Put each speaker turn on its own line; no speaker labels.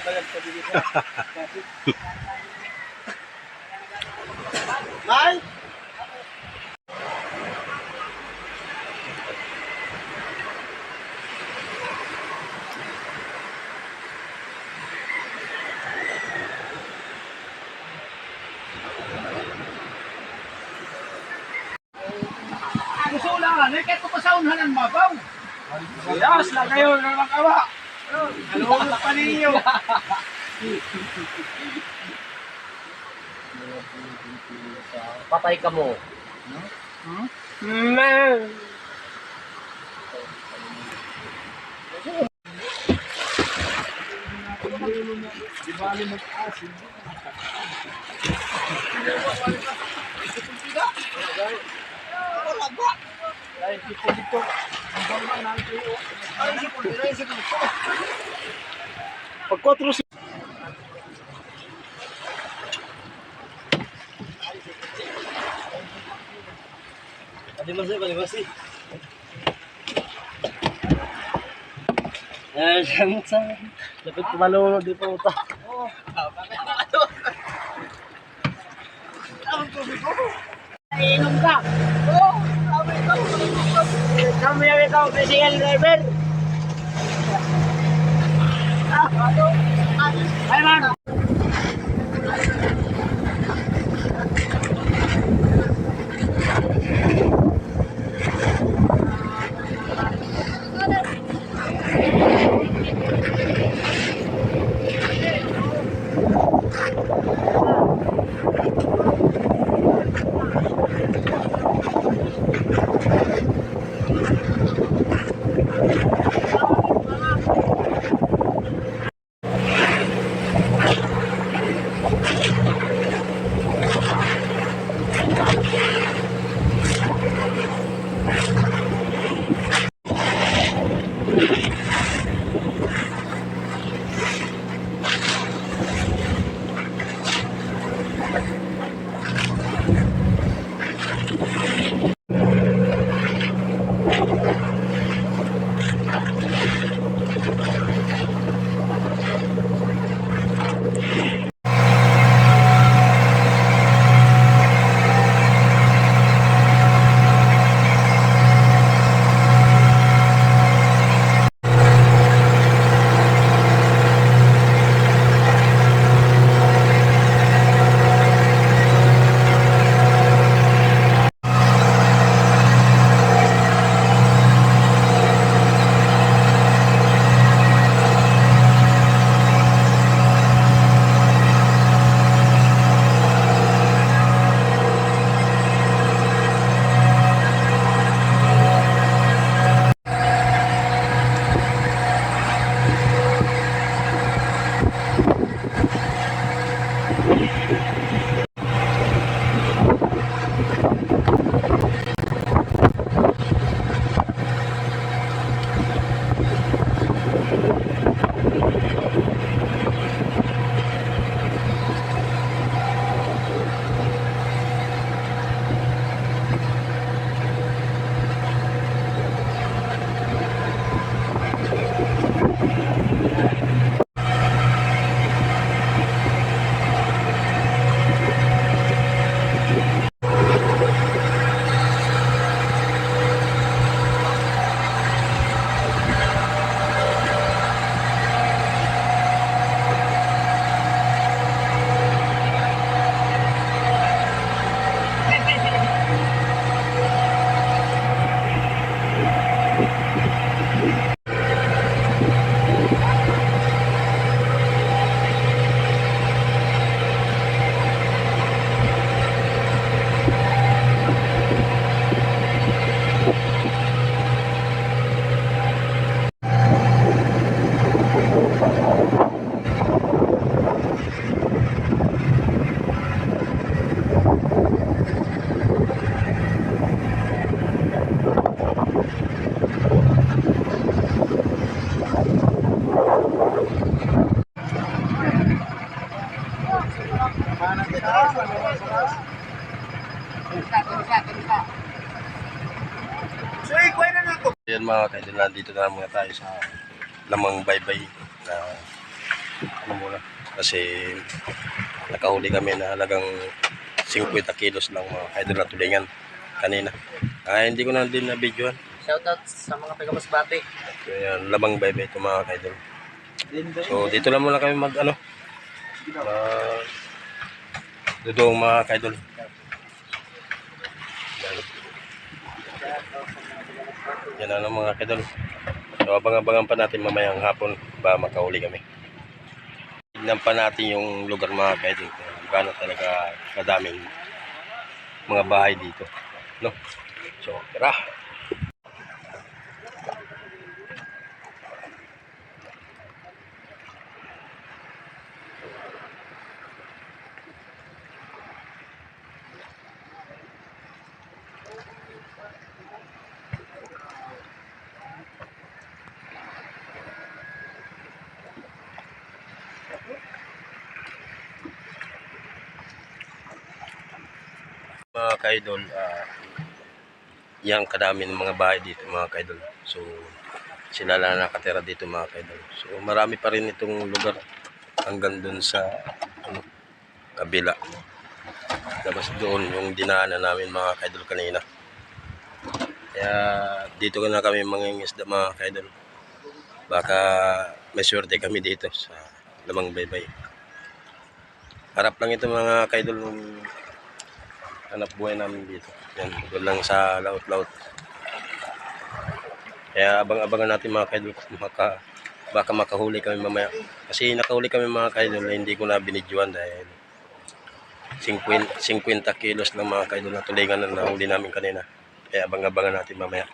bayad pa dito. Nay!
Gusto lang, kahit pa sa unahan ng mabaw. Yes, na kayo ng makawa. Alulog pa ninyo.
Patay ka mo.
Di bali mag-asin. Ay, dito. Ang bamba na ito. Ay, dito. Pag 4 si
Palibasi. Siyempre. Dapat kumalunod di po ito.
inom ka. Oo, kami ikaw, physical driver. Ay, man.
Yan mga kailan, nandito na muna tayo sa Lamang Baybay na
kasi nakahuli kami na halagang 50 kilos lang mga idol na tulingan kanina. Hindi ko na din na videoan.
Shoutout sa mga taga-Masbate.
Kaya labang baybay ito mga idol. So dito lang muna kami mag dudong mga idol. Yan na lang mga idol. So abang-abangan pa natin mamayang hapon ba makahuli kami. Tignan pa natin yung lugar mga idol kung gaano talaga kadaming mga bahay dito, no? So tara. Mga kaidol, yang kadami ng mga bahay dito mga kaidol. So sila lang nakatira dito mga kaidol. So marami pa rin itong lugar hanggang dun sa kabila. Tapos doon yung dinaanan namin mga kaidol kanina. Kaya dito na kami mangingisda mga kaidol. Baka may swerte kami dito sa Labang Baybay. Harap lang ito mga kaidol ng hanap buhay namin dito. Yan, doon lang sa laut-laut. Kaya abang-abangan natin mga kaidol baka makahuli kami mamaya. Kasi nakahuli kami mga kaidol na hindi ko na binidyoan dahil 50 kilos ng mga kaidol na tulingan na nahuli namin kanina. Kaya abang-abangan natin mamaya.